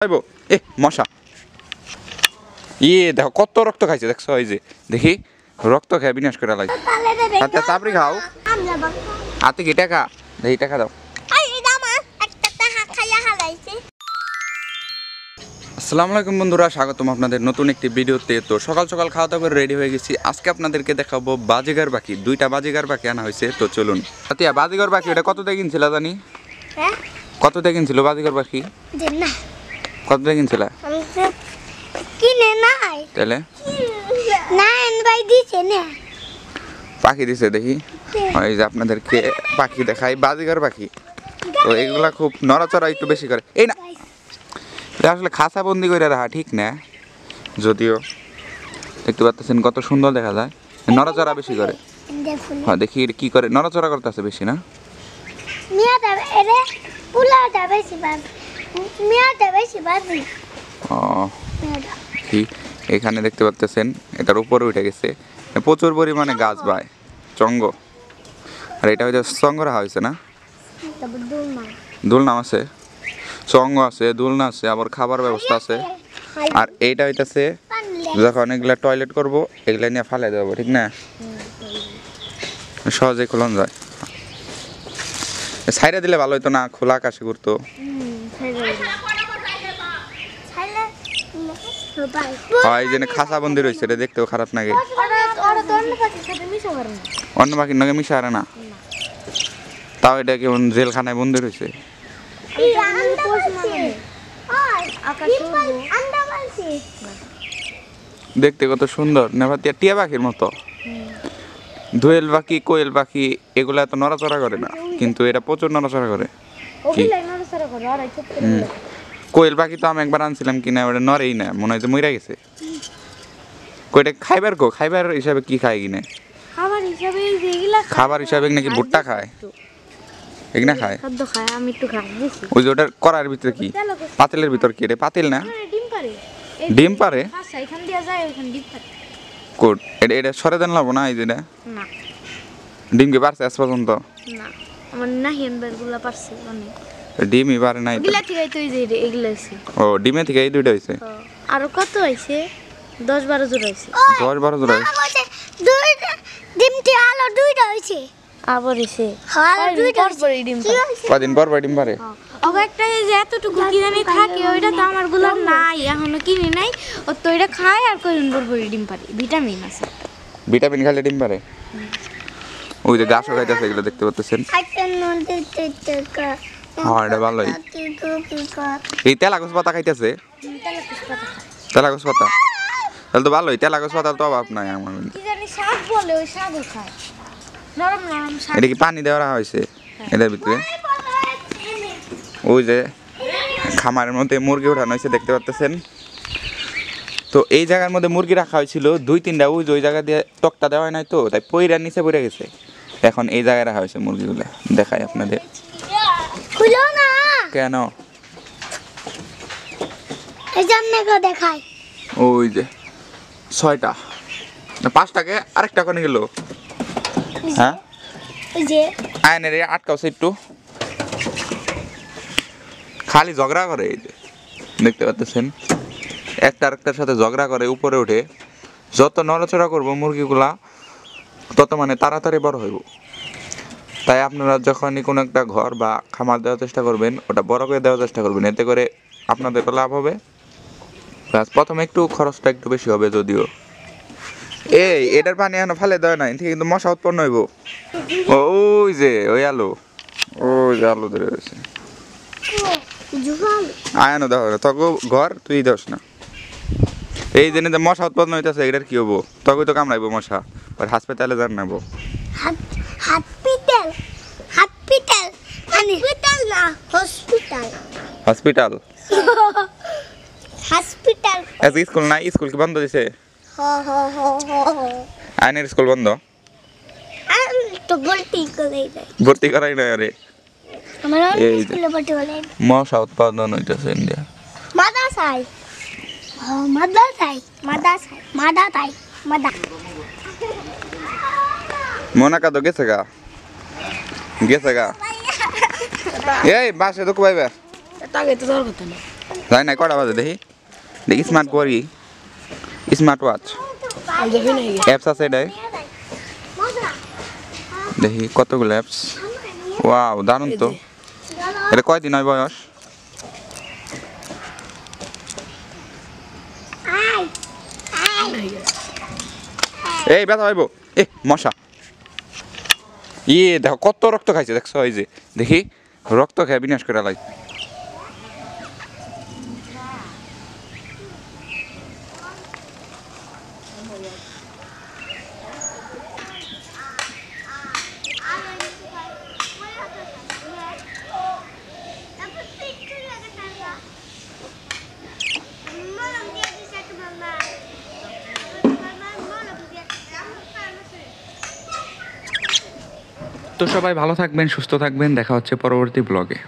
এ মশা দেখো কত রক্ত খাইছে দেখছো এই যে দেখি রক্ত খেয়ে বিনাশ করে লাগে আচ্ছা তারপরে খাও হাতে কি টাকা দেখি টাকা দাও আসসালামু আলাইকুম বন্ধুরা, স্বাগতম আপনাদের নতুন একটি ভিডিওতে। তো সকাল সকাল খাওয়া দাওয়া করে রেডি হয়ে গেছি। আজকে আপনাদেরকে দেখাবো বাজিগার পাখি। দুইটা বাজিগার পাখি আনা হয়েছে। তো চলুন। আতিয়া বাজিগার পাখি ওটা কত দিয়ে কিনছিল জানি? কত দিয়ে কিনছিল বাজিগার পাখি? কত দিয়ে কিনছিল? কিনে নাই তাহলে না ভাই দিছে না পাখি দিছে দেখি। এই যে আপনাদেরকে পাখি দেখাই, বাজিগার পাখি। তো এগুলা খুব নড়াচড়া একটু বেশি করে। এই না, এটা আসলে খাঁচা বন্দি করে রাখা ঠিক না, যদিও দেখতে পাচ্ছেন কত সুন্দর দেখা যায়। নড়াচড়া বেশি করে। হ্যাঁ দেখি কি করে নড়াচড়া করতেছে বেশি না। মিয়াটা এরে পুলাটা বেশি বাদ মিয়াটা বেশি বাদ ও ঠিক এখানে দেখতে পাচ্ছেন এটার উপরে উঠে গেছে, প্রচুর পরিমাণে গাছ বায় চঙ্গ। আর এটা হয়তো চঙ্গ রাখা হয়েছে না, দোলনা আছে, চঙ্গ আছে, দোলনা আছে, আবার খাবার ব্যবস্থা আছে। আর এইটা হইতেছে যখন এগুলা টয়লেট করব এগুলা নিয়ে ফালে দেবো, ঠিক না? সহজে খোলানো যায়। ছাইরা দিলে ভালো হইতো না, খোলা আকাশে ঘুরতো। এই যে খাঁচা বন্দি রয়েছে, এটা দেখতেও খারাপ লাগে। অন্য পাখির নাকি মিশা হারে না, তাও এটা কেমন জেলখানায় বন্দি রয়েছে। দেখতে কত সুন্দর, নেভাতিয়া টিয়া পাখির মতো। দোয়েল পাখি, কোয়েল পাখি এগুলা এত নড়াচড়া করে না, কিন্তু এটা প্রচুর নড়াচড়া করে। কোয়েল পাখি তো আমি একবার আনছিলাম কিনা, ওটা নড়েই না, মনে হয় যে মইরা গেছে। কইটা খাইবার খাইবার হিসাবে কি খায় কিনা? খাবার হিসাবে নাকি ভুট্টা খায়, এগুলা খায়। ওই যে ওটার করার ভিতরে কি, পাতিলের ভিতর কি? এটা পাতিল না, ডিম পারে। কোট এটা এটা সরে দেন লাগবো না? এই যেটা ডিম কি পারছে আজ পর্যন্ত? ডিমই পারে নাই। ও ডিমে থেকে এই দুইটা হয়েছে। আর কত হয়েছে? 10-12 জোড়া হয়েছে। 10-12 জোড়া ডিমটি আলো দুইটা হয়েছে। আবার হয়েছে কদিন পর ডিম পারে। একটা যে এতটুকু কিনে থাকে ওইটা তো আমার গুলো নাই, এখনো কিনে নাই। ও তো ওইটা খায় আর কদিন পর ডিম পারে, ভিটামিন আছে। ভিটামিন খেলে ডিম পারে। ওই যে গাছও খাইতেছে, এগুলো দেখতে পাচ্ছেন। হ্যাঁ এটা ভালোই। এই তেলাগছ পাতা খাইতেছে, তেলাগছ পাতা তাহলে তো ভালোই। তেলাগছ পাতা তো অভাব নাই আমার। শাক বলে ওই শাকও খায়, নরম নরম শাক। এটা কি পানি দেওয়া হয়েছে এটার ভিতরে? ওই যে খামারের মধ্যে মুরগি উঠানো হয়েছে দেখতে পাচ্ছেন। তো এই জায়গার মধ্যে মুরগি রাখা হয়েছিল 2-3টা, ওই যে ওই জায়গা দিয়ে তক্তা দেওয়া হয় নাই, তো তাই পইরার নিচে পড়ে গেছে। এখন এই জায়গায় রাখা হয়েছে মুরগিগুলো, দেখাই আপনাদের। কেন দেখায়? ওই যে 6টা না 5টাকে আরেকটা কোনে গেল? হ্যাঁ আয়নের আটকাওছে একটু, খালি ঝগড়া করে। এই যে দেখতে পাচ্ছেন একটা আরেকটার সাথে ঝগড়া করে, উপরে উঠে। যত নড়াচড়া করবো মুরগিগুলা তত মানে তাড়াতাড়ি বড় হইব। তাই আপনারা যখনই কোনো একটা ঘর বা খামার দেওয়ার চেষ্টা করবেন, ওটা বড় করে দেওয়ার চেষ্টা করবেন, এতে করে আপনাদেরও লাভ হবে। প্রথমে একটু খরচটা একটু বেশি হবে যদিও। এই এটার পানি এখনো ফেলে দেওয়া নাই, ঠিক কিন্তু মশা উৎপন্ন হইব। ওই যে ওই আলু, ওই যে আলু ধরে রয়েছে। আয়ানো দেওয়া তখন ঘর তুই দেস না। এই জন্য যে মশা উৎপন্ন হইতেছে, এটার কি হবো? তখন তো কামড়াইবো মশা, আর হাসপাতালে যান নেবো। হসপিটাল স্কুল নাই? স্কুল কি বন্ধ দিছে? আইনের স্কুল বন্ধ, ভর্তি করাই নাই। আরে মশা উৎপাদন হইতেছে ইন্ডিয়া। মোনাকা তো গেছে গা, গেছে গা। এই বাসে তো কইবে তাকে তো দর কথা না। যাই নাই কটা বাজে দেখি দেখি স্মার্ট করি স্মার্ট ওয়াচ অ্যাপস আছে এটাই দেখি কতগুলো অ্যাপস ওয়াও দারুণ তো এটা কয়দিন হয় বয়স এই ব্যথা হইব এ মশা দেখো কত রক্ত খাইছে দেখছো এই যে দেখি রক্ত খেয়ে বিনাশ করে লাই তো সবাই ভালো থাকবেন সুস্থ থাকবেন দেখা হচ্ছে পরবর্তী ব্লগে